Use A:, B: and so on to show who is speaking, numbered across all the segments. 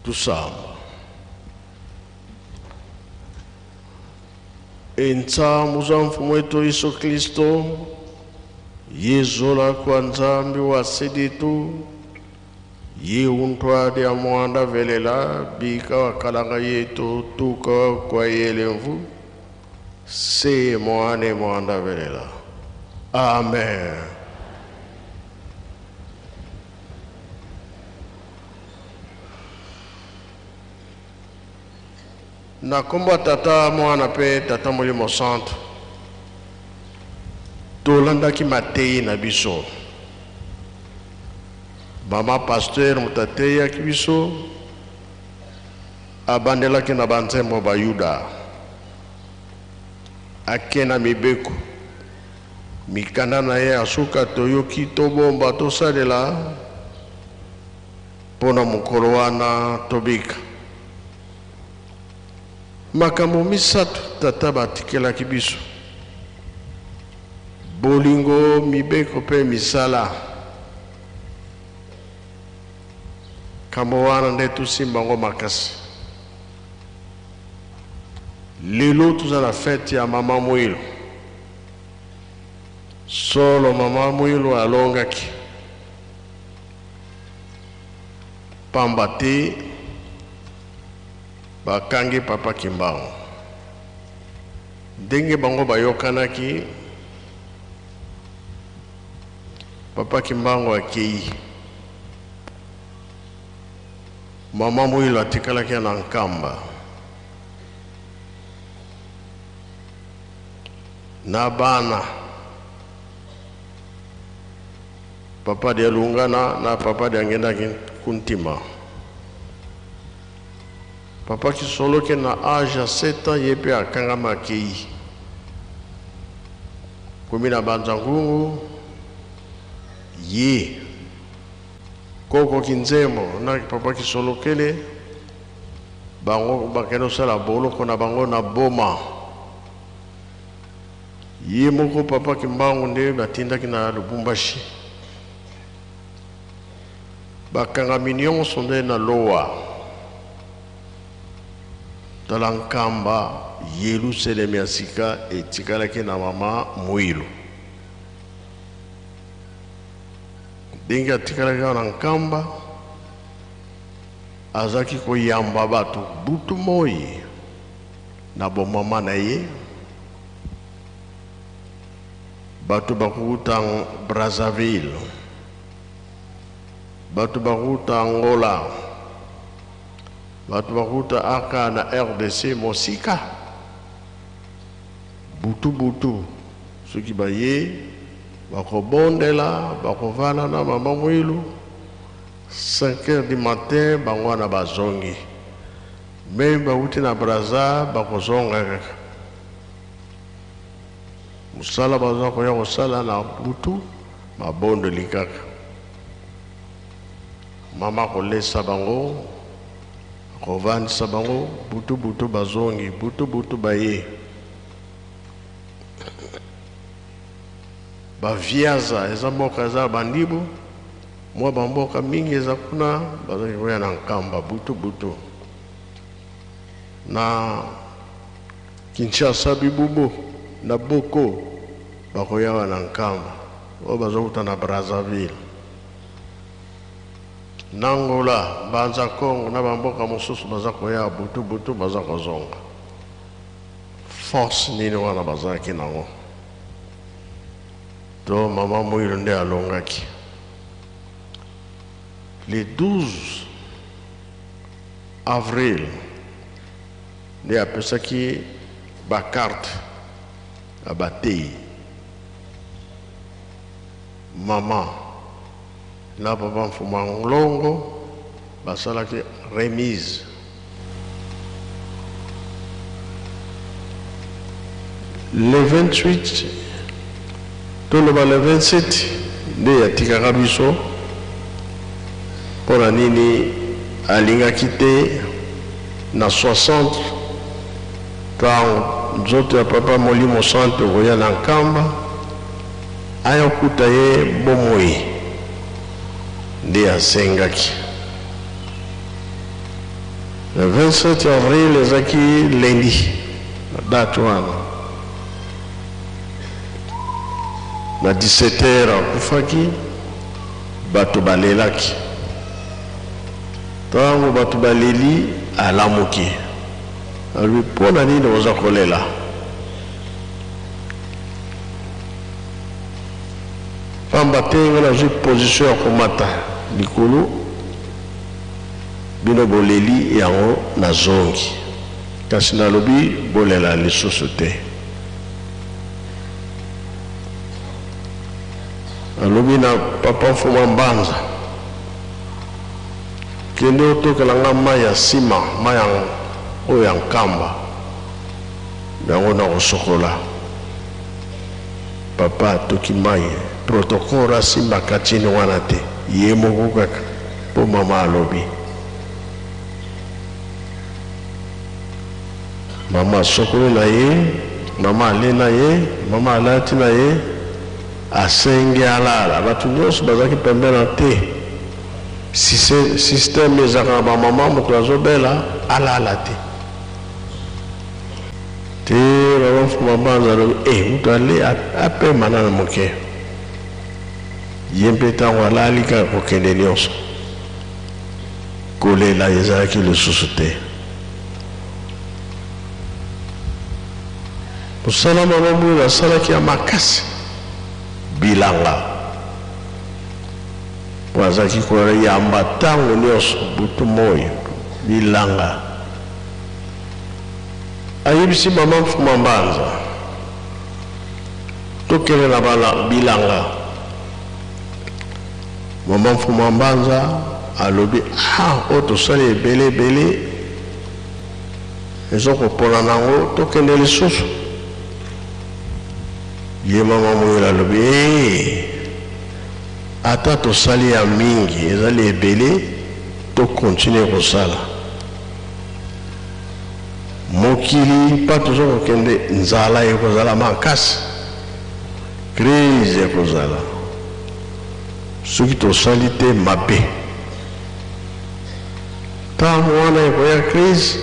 A: Tusamba. Enza muzamfumu wetu Yesu Kristo, yezola kwa nzambi wa seditu, ye untwadi ya mwanda velela, bika wakalanga yetu tuka kwa yelemvu, se mwane mwanda velela. Amen. Na komba tata mwana pe tata molimo santo tolanda ki matei na biso mama pasteur mutateya ki biso abandela ki na banzembo ba Yuda akena mibeko mikanda na ye asuka toyoki tobomba tosalela pona mokolo wana tobika makambo misatu tata batikelaki biso bolingo mibeko pe misala kambo wana nde tosimbango makasi lelo toza na fete ya mama Mwilo solo mama Mwilo alongaki pamba te bakangi papa Kimbangu ndenge bango bayokanaki papa Kimbangu akei mama Mwilo atikalaki na nkamba na bana papa de lungana na papa de angendaki kuntima papa qui solo ke na âge à 7 ans yepe akanga makei kumina banzangungu ye koko kinzemo na papa qui solo kele bango bakeno sala bolo kona bango na boma ye moko papa Kimbangu nde batindaki na Lubumbashi bakanga minyon sonde na loa talankamba yelu selemi asika etikalaki na mama Mwilo ndenge atikalaki na nkamba azaki koyamba bato butu moi na bomama na ye bato bakuta Brazzaville bato bakuta Angola batu bakuta aka na RDC mosika butu soki baye bakobondela bakovala na mama Mwilo 5 heures du matin bango na bazongi même bauti na Brazza bakozonga musala baza koya kosala na butu mabondeli kaka mama kolesa bango kovandisa bango butu bazongi butu baye baviaza eza mboka eza bandibu mwa bamboka mingi eza kuna bazaki koya na nkamba butu na Kinshasa bibubo na Boko bakoya na nkamba o bazokuta na Brazzaville Nangola, Banza Congo, na bamboka mosusu baza koya butu baza kozonga. Force nini wana bazaki nango. To mama Mwilo nde alongaki. Le 12 avril nde apesaki bakarte abatei mama na papa mfuma ngolongo basalaki remise le 28 toloba le 27 nde yatikaka biso mpona nini alingaki te na 60 ntango nzoto ya papa Molimo Santo koya na nkamba ayakuta ye bomoi nde asengaki Le 27 avril, ezaki lundi. Date wana. Na 17h akufaki, bato balelaki. Tango bato baleli alamuki. Alui pona nini oza kolela? Pamba tenga na zwi position ya komata likolo bino boleli yango na zongi. Kasi nalobi bolela lisusu te. Alobi na papa Mfuma Mbanza kende otokela nga mai ya nsima, mai oyo ya nkamba yango na kosokola. Papa atoki mai protokole asimbaka tini wana te, ye moko kaka mpo mama alobi. Mama asokoli na ye, mama ale na ye, mama alati na ye, asenge alala. Bato nyonso bazalaki pembeni te. Systeme ezalaka na bamama mokolo azobela alala te. Te Mama Mfuma Mbanza alobi mutu ale apema na moke. Ye mpe ntango alali kaka kokende nyonso. Kolela ezalaki lisusu te. Mosala mama mwina asalaki ya makasi bilanga. Wazaki kore yamba tango nyonso butu moyo bilanga. Ayebisi Mama Mfuma Mbanza tokele na bala bilanga. Mama Mfuma Mbanza alobi otosali ebele ezokopona nango tokende lisusu. Ye mama mwina alobi ata tosali ya mingi ezali ebele to continue kosala. Mokili mpa tozokokende nzala ekozala makasi, crise ekozala soki tosali te mabe. Ntango wana ekoya crise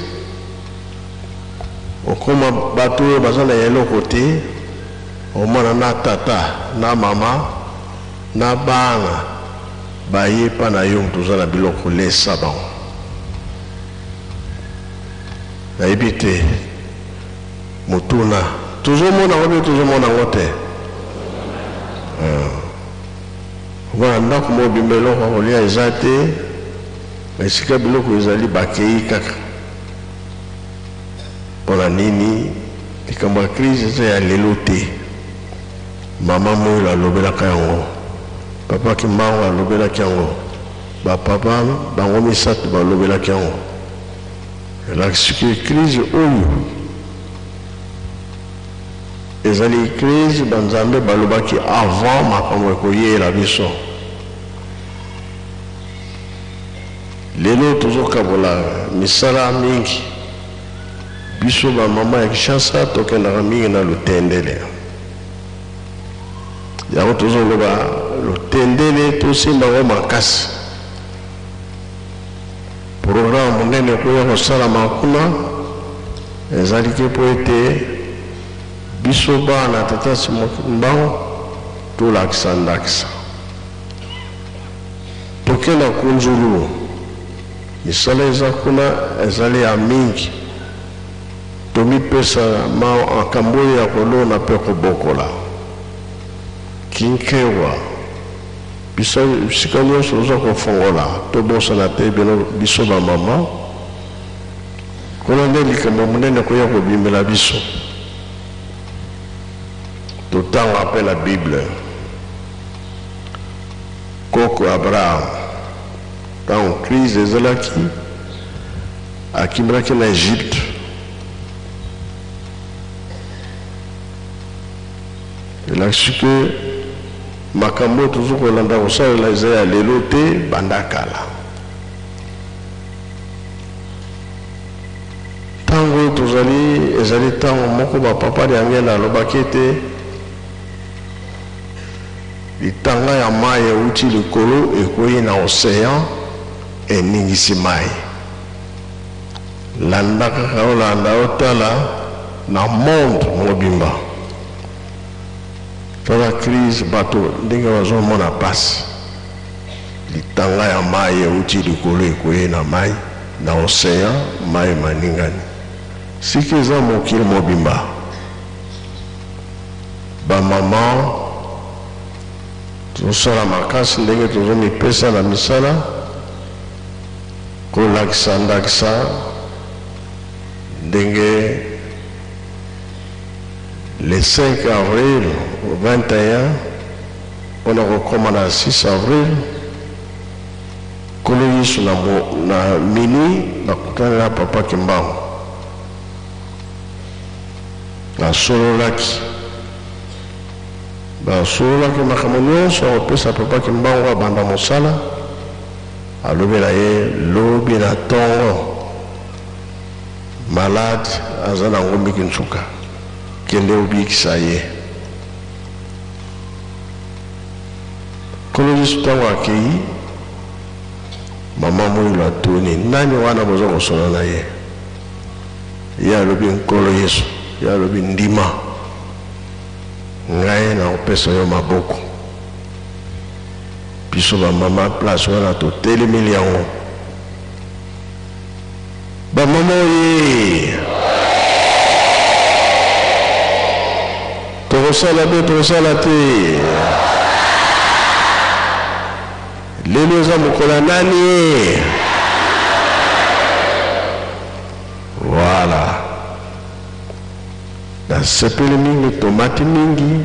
A: okoma bato oyo baza na eloko te, omona na tata na mama na bana baye pa na yo toza na biloko lesa bango. Nayebi te motuna tozomona obe tozomona ngo te. Wana ndako mobimba eloko kolia eza te, esika biloko ezali bakei kaka. Mpona nini likambo ya crise eza ya lelo te. Mama Mwila alobelaka yango, Papa Kimbangu alobelaki yango, bapapa bango misato balobelaki yango. Elakisiki crise oyo ezali crise banzambe balobaki avant makambo ekoyela biso. Lelo tozokabola misala mingi biso bamama ya Kinshasa tokendaka mingi na lutendele. Yango tozoloba lutendele tosimba ngo makasi. Programme munene koya kosalama kuna ezali ke po ete biso bana tata Mbangu tolakisa ndakisa. Tokenda kunzulu misala eza kuna ezali ya mingi. Tomipesa makambo ya kolona mpe kobokola. Kinkewa bisika nyonso oza kofongola tobosana te biso bamama. Kuna nde likambo munene koya kobimela biso. Totanga mpe la Bible. Koko Abraham ntango crise ezalaki akimbraki na Egypte. Elakisi ke makambo tozokolanda kosalela eza ya lelo te banda kala. Ntango tozali ezali ntango moko bapapa liangela alobaki ete litanga ya mai euti likolo ekoyi na ocean eningisi mai. landaka kaolanda otala na monde mobimba tala crise bato ndenge bazomona pasi litanga ya mai euti likolo ekoye na mai na océan mai maningani siki eza mokili mobimba bamama tozosala makasi ndenge tozomipesa na misala kolakisa ndakisa ndenge le 5 avril au 21 on a recommandé le 6 avril kolo Yesu na minuit nakutana na papa Kimbangu nasololaki basololaki makambo nyonso akopesa papa Kimbangu abanda mosala alobi na ye lobi na ntongo malade aza na ngombi kinsuka kende obikisa ye kolo Yesu ntango akei mama moyilo atuni nani wana boza kosolola na ye ye alobi nkolo Yesu ye alobi ndima ngai na kopesa yo maboko biso bamama place wana totelemeli yango bamama oye tokosala be tokosala te lelo eza mokolo ya nani voilà nasepeli mingi tomati mingi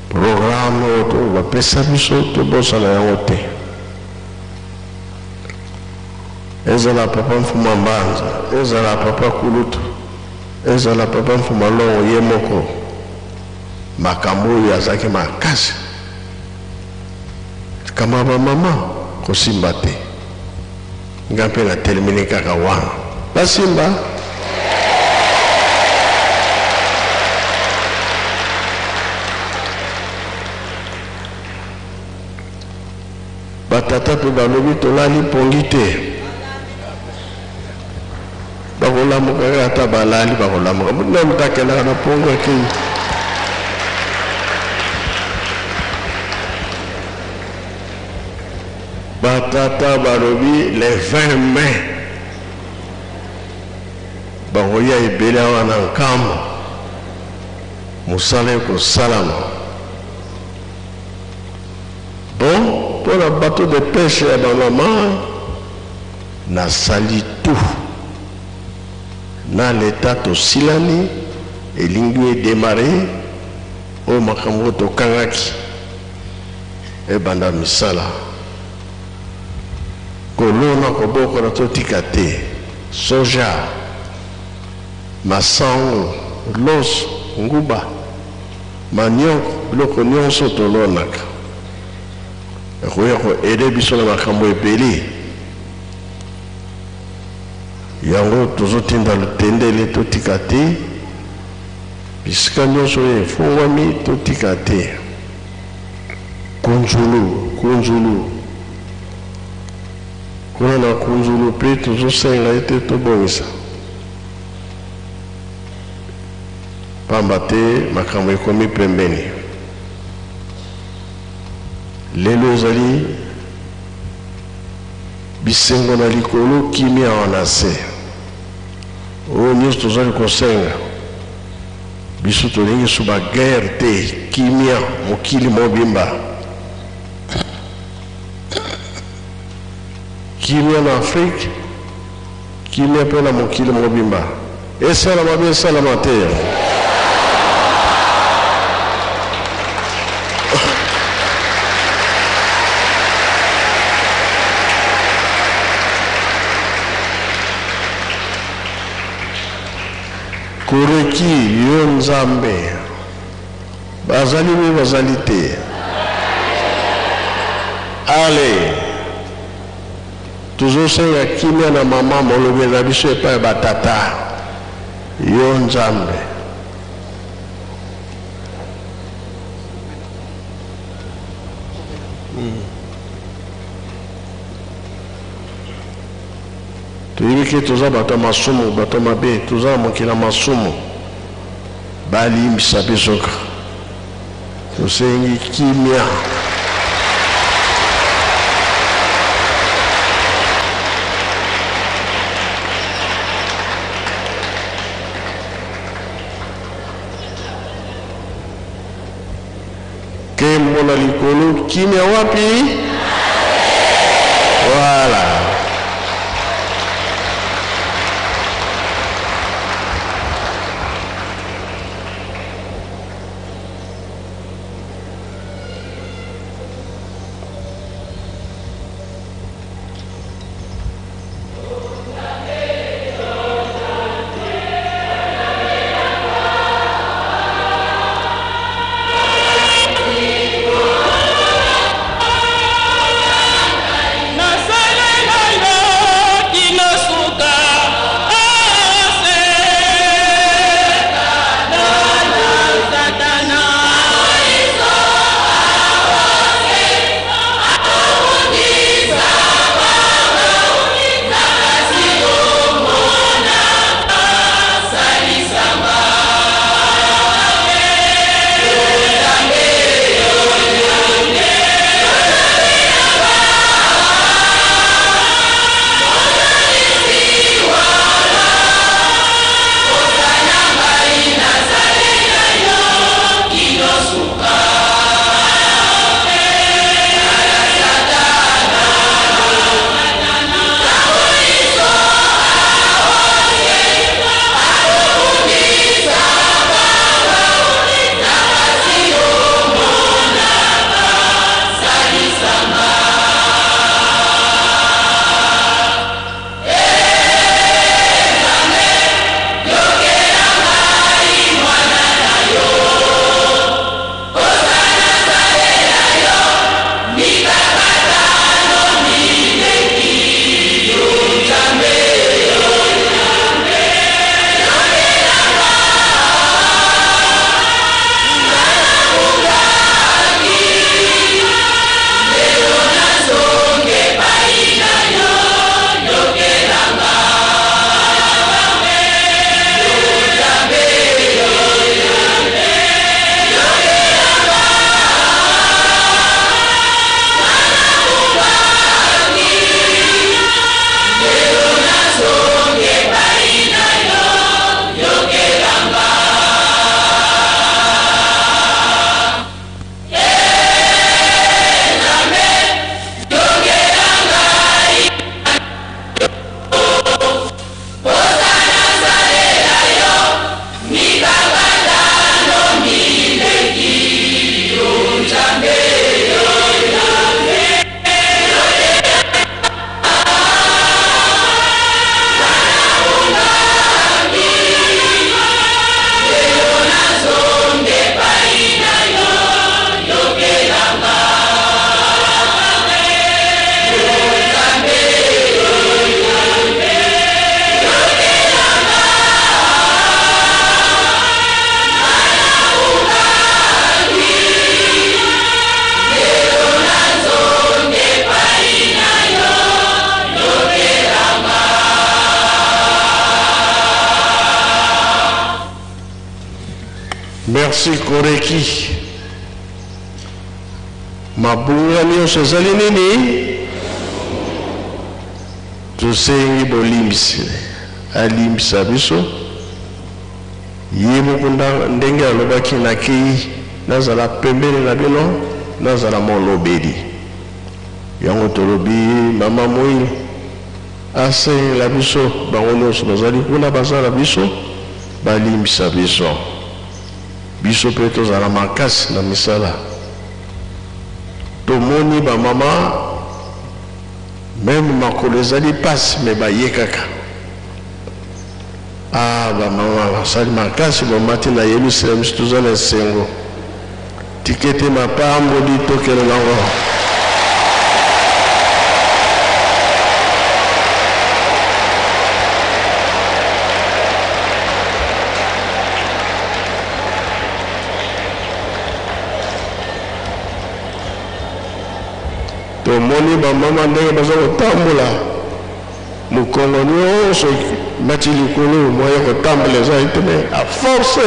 A: programme oyo bapesa biso tobosana yango te ezala papa Mfuma Mbanza ezala papa Kulutu ezala papa Mfuma Longo ye moko makambo oyo azalaki makasi kama bamama kosimba te nga mpe natelemeli kaka wana basimba batata mpe balobi tolali pongi te bakolamuka kaka ata balali bakolamuka muna moto akendaka na pongo akei batata balobi le 20 mai bakoya ebele awa na nkambo mosala ekosalama bon mpona bato de peshe ya bamama nasali tout na leta tosilani elingi edemare oyo makambo tokangaki ebanda misala kolona kobokola totika te soja masango loso nguba manioko biloko nyonso tolonaka ekoya koede biso na makambo ebele yango tozotinda lutendele totika te bisika nyonso oyo efungwami totika te kunzulu kuna na kunzulu mpe tozosenga ete tobongisa pamba te makambo ekomi pembeni lelo ezali bisengo na likolo kimia wana se oyo nyonso tozali kosenga biso tolingi so bagere te kimia mokili mobimba kimia na afrike kimia mpe na mokili mobimba esalama be esalama te koreki yo nzambe bazali be bazali te ale tozosenga kimia na mama molobeli na biso epai ya batata yo nzambe toyebiki toza bato masumu bato mabe toza na mokili masumu balimbisa biso tosengi kimia ke mona likolo kimia wapi voilà. Merci Koreki. Mabunga nyonso ezali nini? Tosengi bolimbisi. Alimbisa biso. Ye mokunda ndenge alobaki nakei nazala pembeni na bino nazala molobeli. Yango tolobi mama moi asengela biso bango nyonso bazali kuna bazala biso balimbisa biso. Biso pe tozala makasi na misala. Tomoni ba mama même makolo ezali pasi me baye kaka. Ah ba mama basali makasi bomati na Yerusalem toza na esengo. Tikete mapambo litokelo nango. Tomoni ba mama ndenge baza kotambola mokolo nyonso mati likolo moya kotambola eza iteme a force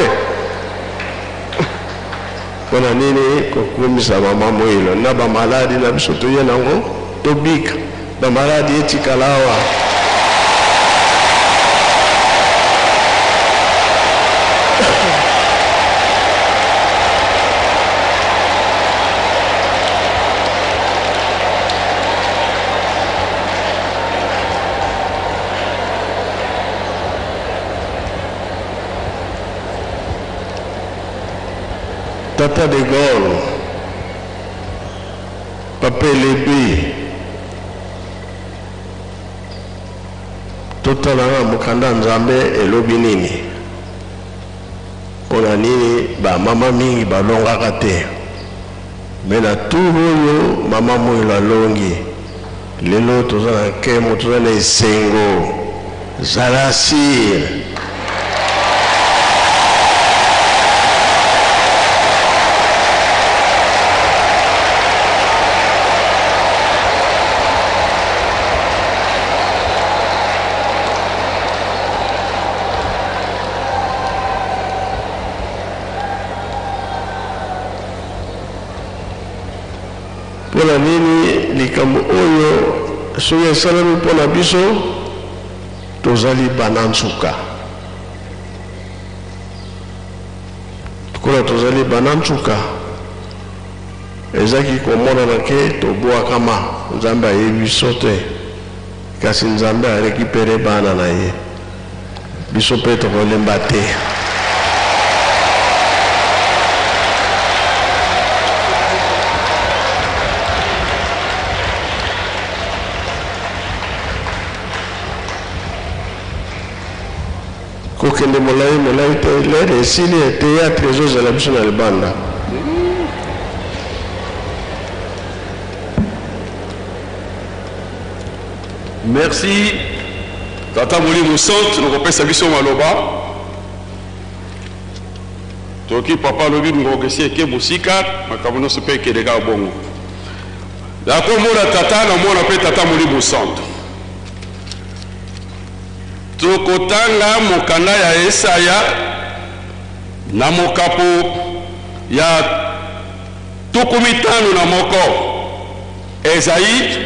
A: mpona nini kokumisa mama Moïlo na bamaladi na biso toye nango tobika bamaladi etikala awa Tata de Gaulle, Papa Lébi, totalanga mukanda nzambe elobi nini mpona nini bamama mingi balongaka te me na turu oyo mama Moïlo alongi lelo toza na nkemo toza na esengo zala sire mpona nini likambo oyo soki esalami mpona biso tozali bana nsuka kola tozali bana nsuka ezaki komonana ke tobwakama nzambe ayebi biso te kasi nzambe arekipere bana na ye biso mpe tokolemba te kokende molai te lere esili théâtre ezozala biso na libanda
B: merci tata Molimo Centre nakopesa biso maloba toki papa lobi ngokesi eke musika makambo nyonso mpe ekeleka bongo nakomona tata namona mpe tata Molimo Centre tokotanga mokanda ya Esaya na mokapo ya 15 na moko Esaïe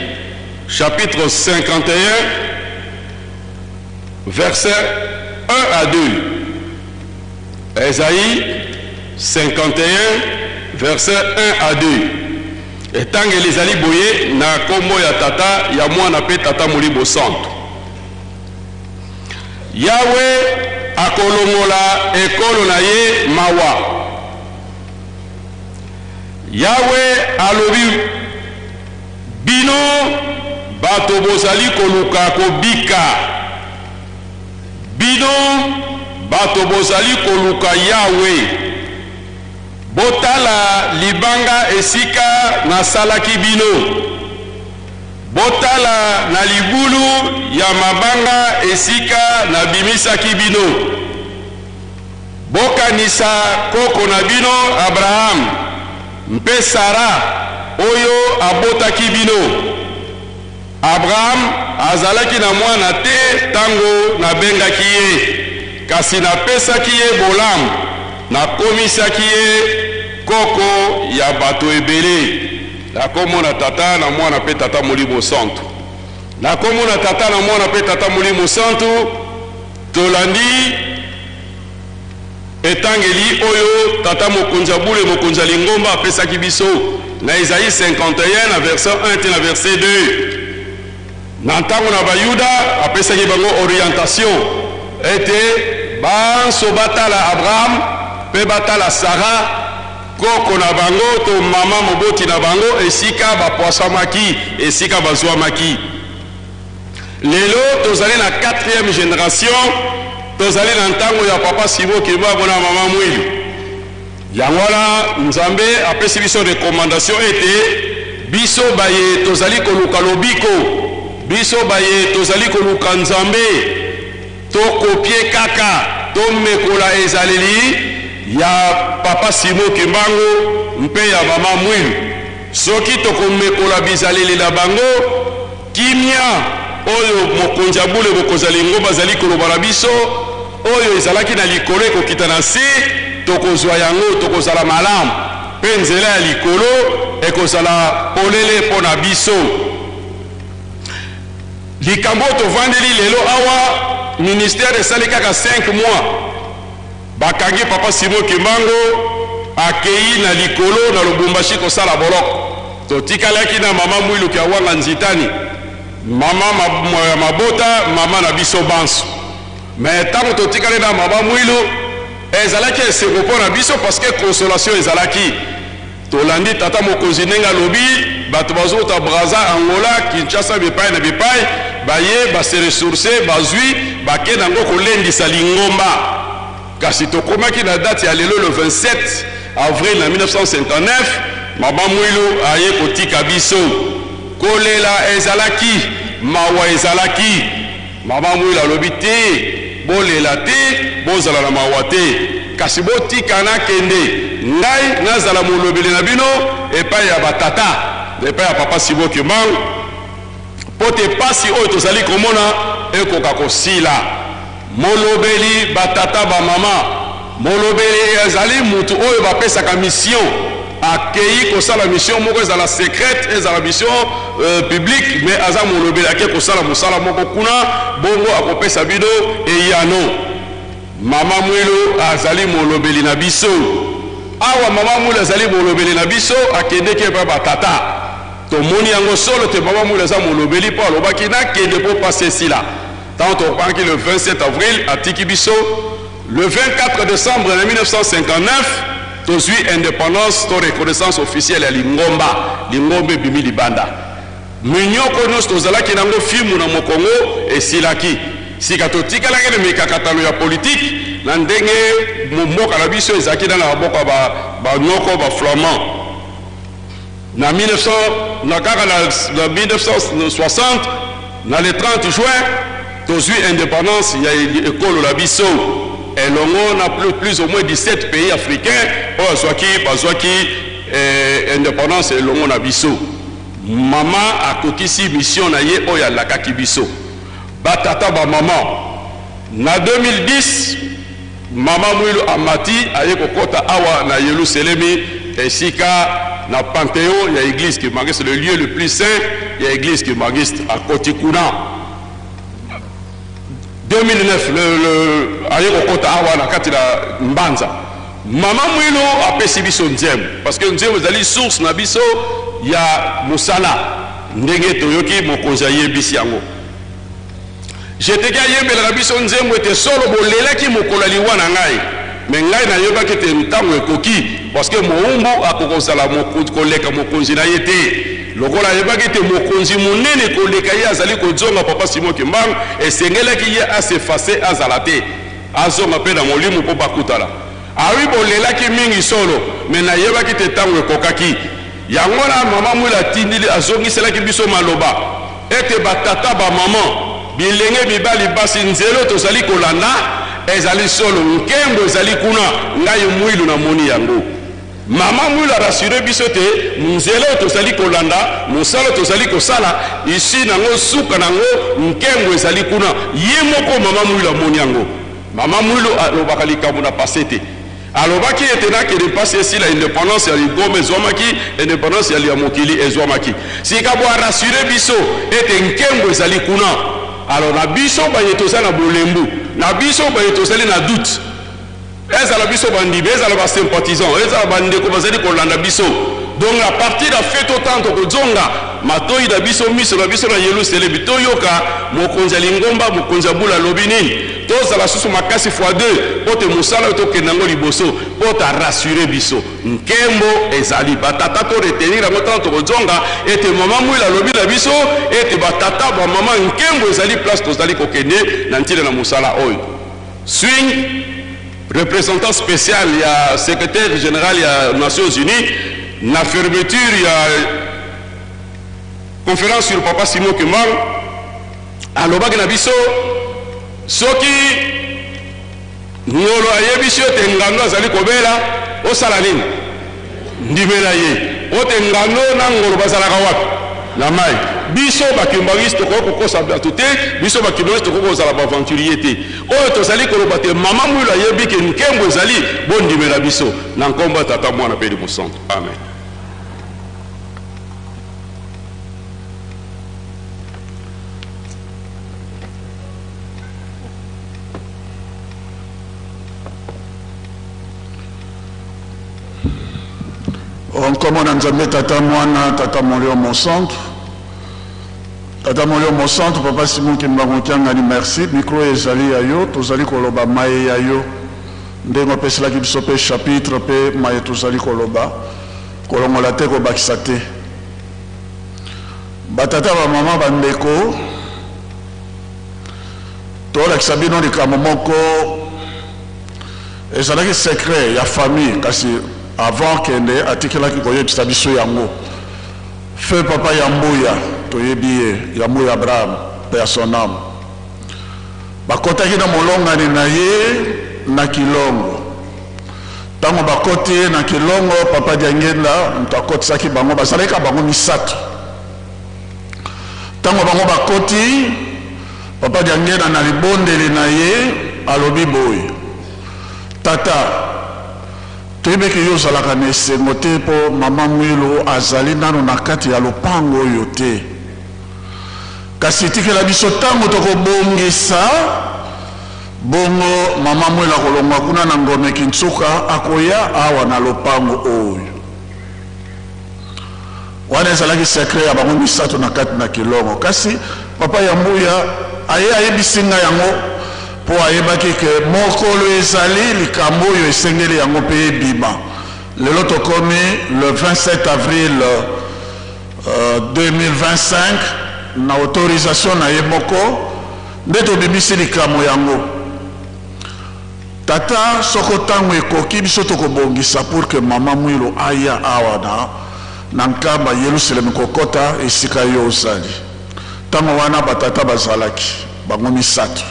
B: chapitre 51 verset 1 à 2 Esaïe 51 verset 1 à 2 etangeli ezali boye na kombo ya tata ya mwana pe tata Molimo Centre Yahweh akolongola ekolo na ye mawa Yahweh alobi bino bato bozali koluka kobika bino bato bozali koluka Yahweh botala libanga esika nasalaki bino botala na libulu ya mabanga esika na bimisaki bino bokanisa koko na bino Abraham mpe Sara oyo abotaki bino Abraham azalaki na mwana te tango nabengaki ye kasi napesaki ye bolamu nakomisaki ye koko ya bato ebele nakomona tata na mwana pe tata Molimo Centre nakomona tata na mwana pe tata Molimo Centre tolandi etangeli oyo tata mokonza bule mokonza lingomba apesaki biso na Esaïe 51 na verset 1 te na verset 2 na ntango na bayuda apesaki bango orientation ete banso batala Abraham pe batala Sara koko na bango to mama moboti na bango esika bapoasamaki esika bazwamaki lelo tozali na 4e génération tozali na ntango ya papa Simon Kimba bona mama Moïlo yango wana nzambe apesi biso recommandation ete biso baye tozali koluka lobiko biso baye tozali koluka nzambe to kopie kaka to mekola ezaleli ya papa Simon Kimbango mpe ya mama Moïlo soki tokomekola bizaleli na bango kimia oyo mokonzi ya bule bokonzi ya lingomba azali koloba na biso oyo ezalaki na likolo ekokita na se tokozwa yango tokozala malamu mpe nzela ya likolo ekozala polele mpo na biso likambo tovandeli lelo awa ministère esali kaka 5 mois bakangi papa Simon Kimbango akei na likolo na Lubumbashi kosala boloko totikalaki na mama Mwiluki awanga nzitani mama mabota mama na biso banso mais tango totikali na mama Mwilu ezalaki eseko mpo na biso parce que consolation ezalaki tolandi tata mokonzi ndenge alobi bato bazota Braza Angola Kinshasa bipai na bipai baye base ressource bazwi bakende yango kolendisa lingomba kasi tokomaki na date ya lelo le 27 avril na 1959 mama Mwilu aye kotika biso kolela ezalaki mawa ezalaki mama Mwilu alobi te bolela te bozala na mawa te kasi botika na kende ngai nazala molobeli na bino epai ya batata epai ya papa Simon Kimbango po te pasi oyo tozali komona ekoka kosila molobeli batata bamama molobeli ezali mutu oyo bapesaka mission akei kosala mission moko ezala secrète ezala mission publique mais aza molobeli ake kosala mosala moko kuna bongo akopesa bino eyano mama Mwilu azali molobeli na biso awa mama Mwilu azali molobeli na biso akendeki epai batata tomoni yango solo te mama Mwilu aza molobeli mpo alobaki nakende mpo pase esila tant topaki le 27 avril atiki biso le 24 décembre 1959 tozwi indépendance to reconnaissance officielle ya lingomba lingomba ebimi libanda minyoko nyonso tozalaki nango fimu na mokongo esilaki sika totikalaki na mikakatano ya politike na ndenge mboka na biso ezalaki na maboko ya banyoko baflamand na 1960 na le 30 juin tozwi indépendance ya ekolo la biso elongo na plus ou moins 17 pays africains oyo bazwaki indépendance elongo na biso mama akokisi mission na ye oyo alakaki biso batata bamama na 2010 mama Mwilu amati aye kokota awa na Yerusalemi esika na panthéon ya église Kimangiste le lieu le plus saint ya église Kimangiste akoti kuna 2009 aye kokota awa na kati na Mbanza mama Mwilu apesi biso nzembo parce que nzembo ezali source na biso ya mosala ndenge toyoki mokonzi ayebisi yango jeteki ayembelaka biso nzembo ete solo bolelaki mokolo liwa na ngai me ngai nayebaki ete ntango ekoki parce que moumbu akokozala koleka mokonzi na ye te lokola ayebaki ete mokonzi monene koleka ye azali kozonga papa Simon Kimbango esengelaki ye asefase azala te azonga mpe na molimo mpo bakutala awi bolelaki mingi solo me nayebaki ete ntango ekokaki yango na mama Mwilu atindili azongiselaki biso maloba ete batata bamama bilenge mibali basi nzelo tozali kolanda ezali solo nkembo ezali kuna ngai Mwilu na moni yango mama Mwilu arasure biso te nzelo tozali kolanda mosala tozali kosala isi nango suka nango nkembo ezali kuna ye moko mama Mwilu amoni yango mama Mwilu alobaka likambo na pase te alobaki ete nakende mpasi esila indépendance ya Lingomba ezwamaki indépendance ya mokili ezwamaki sika bo arasure biso ete nkembo ezali kuna alors na biso baye tozali na bolembu na biso baye tozali na doute ezala biso bandibe ezala basympathisant ezala bandeko bazali kolanda biso donc à partir de fait autant tokozonga matoi na biso miso na biso na Yerusalemi toyoka mokonzi ya Lingomba mokonzi ya bula lobi nini tozala susu makasi x2 po te mosala oyo tokende yango liboso po ta rassurer biso nkembo ezali batata to retenir yango ntango tokozonga ete mama Mwilu alobi na biso ete batata bamama nkembo ezali place tozali kokende na ntina na mosala oyo swing représentant spécial ya secrétaire général ya Nations Unies na fermeture ya conférence sur papa Simon Kimbango alobaki na biso soki ngolo ayebisi ete ngando azali kobela osala nini ndimela ye ote ngando na ngolo bazalaka wapi na mai biso bakimbangisi tokokosa bato te biso bakimbangisi tokokozala baaventurier te oyo tozali koloba te mama mwilo ayebi ke nkembo ezali bondimela biso na nkombo ya tata mwana mpe Molimo Santu amen.
C: Comme on a tata mwana tata Molimo Santu tata Molimo Santu papa Simon Kimbangokianga ni merci micro ezali yayo tozali koloba maye yayo ndengo pesela ki biso pe chapitre pe maye tozali koloba kolongola te ko bakisa te batata ba mama bandeko tola kisabino likambo moko ezalaki secret ya famille kasi avant kende atikelaki koyebisa biso yango feu papa Yambuya toyebi ye Yambuya Abraham pe ya son âme bakotaki na molongani na ye na Kilongo ntango bakoti ye na Kilongo papa Diangenda moto akotisaki bango bazalaki bango misato ntango bango bakoti papa Diangenda na libondeli na ye alobi boye tata toyebeki yo ozalaka na esengo te mpo mama mwilo azali nano na kati ya lopango oyo te kasi tikela biso ntango tokobongisa bongo mama mwilo akolongwa kuna na ngome Kintsuka akoya awa na lopango oyo wana ezalaki sekret ya bango misato na kati na Kilongo kasi papa Yambuya ayebisi nga yango po ayebaki ke mokolo ezali likambo oyo esengeli yango mpe ebima lelo tokomi le 27 avril 2025 na autorisation na ye moko nde tobimisi likambo yango tata soko ntango ekoki biso tokobongisa pour que mama mwilo aya awa na nkamba Yerusalemi kokota esika yo ozali ntango wana batata bazalaki bango misato.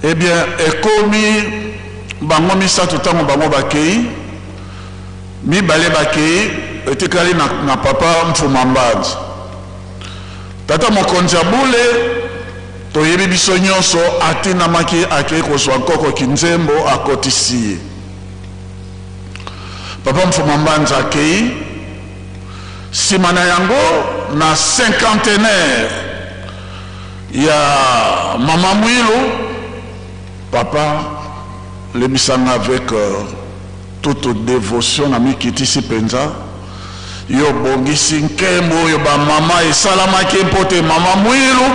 C: Eh bien, ekomi bango misato tango bango bakei mibale bakei etikali na papa Mfuma Mbadzi tata mokonzi abule toyebi biso nyonso atinamaki akei kozwa nkoko kinzembo akotisi ye papa Mfuma Mbadzi akei nsima na yango na cinquantenaire ya mama Mwilo papa le bisanga avec toute dévotion na mikitisi penza yo bongisi nkembo yo ba mama esalamaki mpote mama Mwilo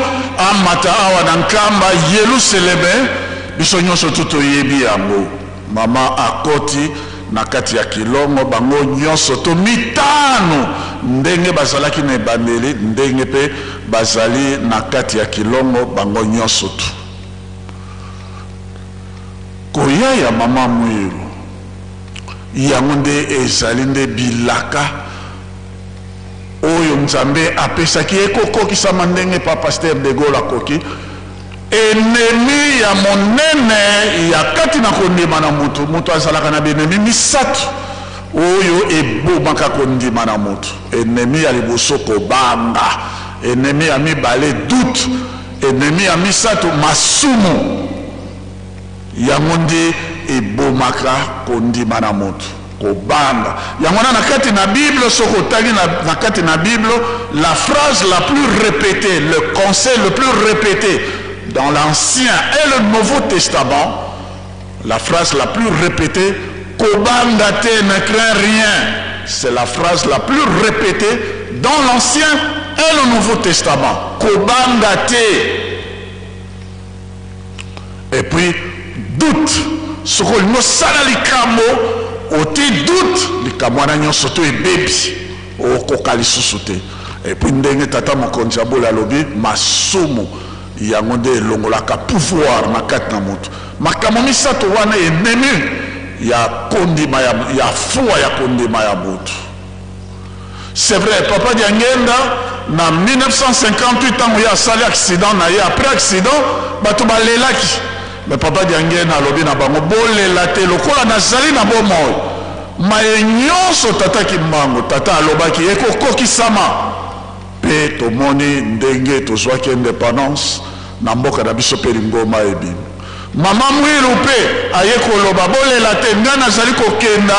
C: amata awa na nkamba Yerusalemi biso nyonso tutoyebi yango mama akoti na kati ya Kilongo bango nyonso to mitano ndenge bazalaki na ebandeli ndenge pe bazali na kati ya Kilongo bango nyonso tu koya ya mama Mwilo yango nde ezali nde bilaka oyo Nzambe apesaki ekokokisama ndenge pa Pasteur de Gaulle akoki ennemi ya monene ya kati na kondima na mutu mutu azalaka na benemi misato oyo ebomaka kondima na mutu ennemi ya liboso kobanga ennemi ya mibale doute ennemi ya misato masumu yango nde ebomaka kondima na mutu kobanga yango na kati na Bible soko tali na kati na Bible la phrase la plus répétée le conseil le plus répété dans l'Ancien et le Nouveau Testament, la phrase la plus répétée, Kobanga te ne crains rien, c'est la phrase la plus répétée dans l'Ancien et le Nouveau Testament. Kobanga te. Et puis, doute. Ce que nous savons, au doute, les camarades n'ont surtout et baby, au kokalisousoute. Et puis, nous tata mokonzi abola lobi masumu. yango nde longolaka pouvoir na kati na mutu makambo misato wana ennemi ya kondima ya fuwa ya kondima ya mutu. C'est vrai papa Diangenda na 1958 tango ya asali accident na ye après accident bato balelaki mais papa Diangenda alobi na bango bolela te lokola nazali na bomoi maye nyonso tata Kimbangu tata alobaki ekokokisama pe pe tomoni ndenge tozwaki indépendance na mboka na biso pe lingoma ebimi. Mama Mwilu pe aye koloba bolela te nga nazali kokenda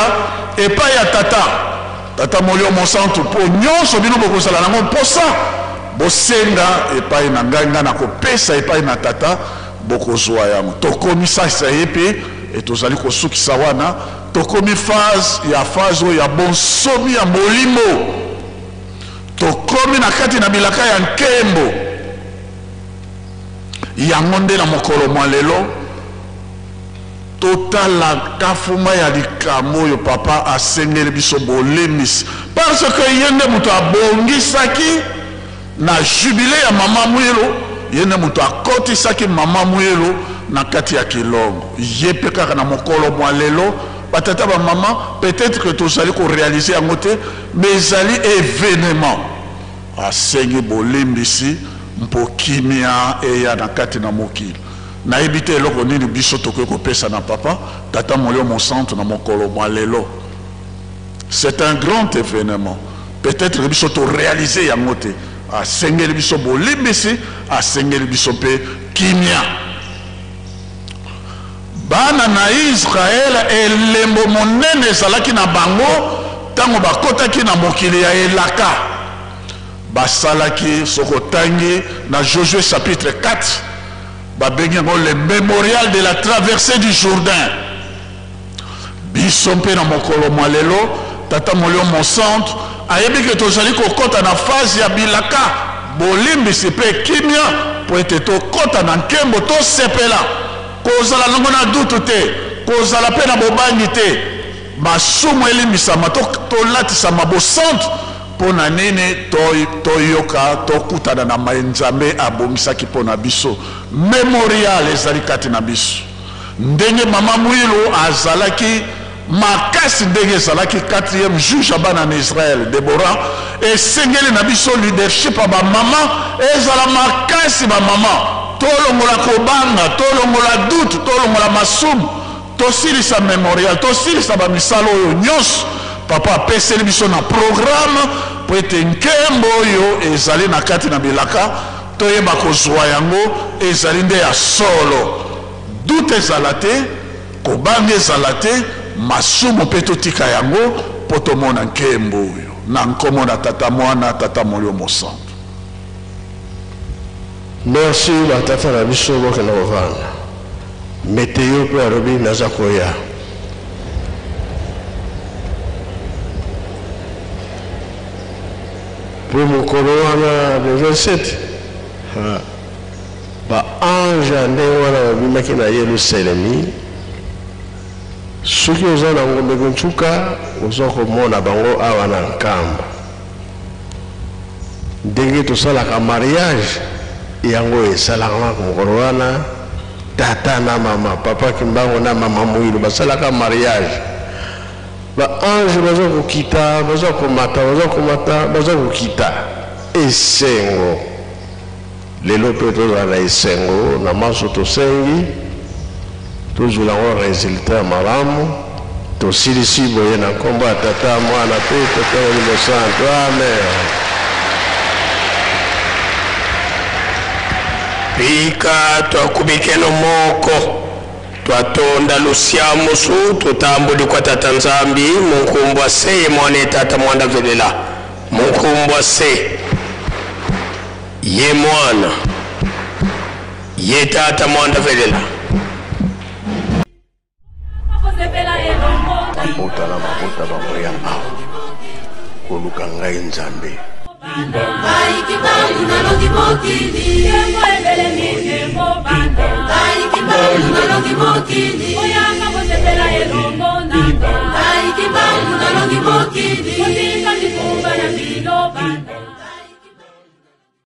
C: epai ya tata Molio Monsanto po nyonso bino bokozala nango mposa bosenga epai na ngai nga na kopesa epai na tata bokozwa yango. Tokomi sasa ye pe etozali kosukisa wana tokomi phase ya bonsomi ya molimo. Tokomi na kati na bilaka ya nkembo yango nde na mokolo mwa lelo totala kafuma ya likambo oyo papa asengeli biso bolemisi parce que ye nde moto abongisaki na jubile ya mama Mwilu, ye nde moto akotisaki mama Mwilu na kati ya kilongo. Ye pe kaka na mokolo mwa lelo batata ba mama peut-être que tozali ko réaliser yango te mais ezali événement asengi bolembisi mpo kimia eya na kati na mokili. Nayebi te eloko nini biso tokoki kopesa na papa tata Molio Monsanto na mokolo mwa lelo. C'est un grand événement. Peut-être biso to réaliser yango te asengeli biso bolembisi asengeli biso pe kimia. Bana na Israel elembo monene ezalaki na bango tango bakotaki na mokili ya elaka. Basalaki sokotangi na Josué chapitre 4 babengi yango le mémorial de la traversée du Jourdain. Biso mpe na mokolo mwa lelo tata Molio Monsanto ayebi ke tozali kokota na phase ya bilaka bolimbisi mpe kimia po ete tokota na nkembo tosepela kozala nango na dutu te kozala mpe na bobangi te masumu elimbisama tolatisama bosantu mpo na nini toyoka tokutana na Nzambe abongisaki mpo na biso. Memorial ezali kati na biso ndenge mama Mwilu azalaki makasi ndenge ezalaki 4e juge bana na Israel Deborah esengeli na biso leadership ya bamama ezala makasi bamama tolongola kobanga tolongola dutu tolongola masumu tosilisa memorial tosilisa bamisala oyo nyonso papa apeseli biso na programme po ete nkembo oyo ezali na kati na bilaka toyeba kozwa yango ezali nde ya solo. Dute ezala te kobanga ezala te masumu mpe totika yango po tomona nkembo oyo na nkombo na tata mwana tata Molio Monsanto.
A: Merci batata na biso bokenda kovanda meteo mpe alobi naza koya. Pour mon colonne de 27, ange ndenge bimaki na Yerusalemi soki oza na ngombe gonchuka oza komona bango awa na nkamba ndenge tosalaka mariage yango esalaka mokolo wana tata na mama papa Kimbangu na mama Mwilu basalaka mariage. Ba ange baza kokita baza komata baza kokita esengo lelo pe tozala na esengo na maso tosengi tozula ngo resultat malamu tosilisi boye na nkombo ya tata mwana pe tata Molio Monsanto. Amen.
D: Pika twakubikeno moko twatonda lusia musu tutambuli kwa tata Nzambi munkumbwa se mwane tata mwanda velela munkumbwa se ye mwana ye tata mwanda velela
A: mafuta na mafuta bamoya awa koluka ngai Nzambe
E: Ai Kimbangu na longi mokili, Yembo ebele mi yembo banda. Ai Kimbangu na longi mokili.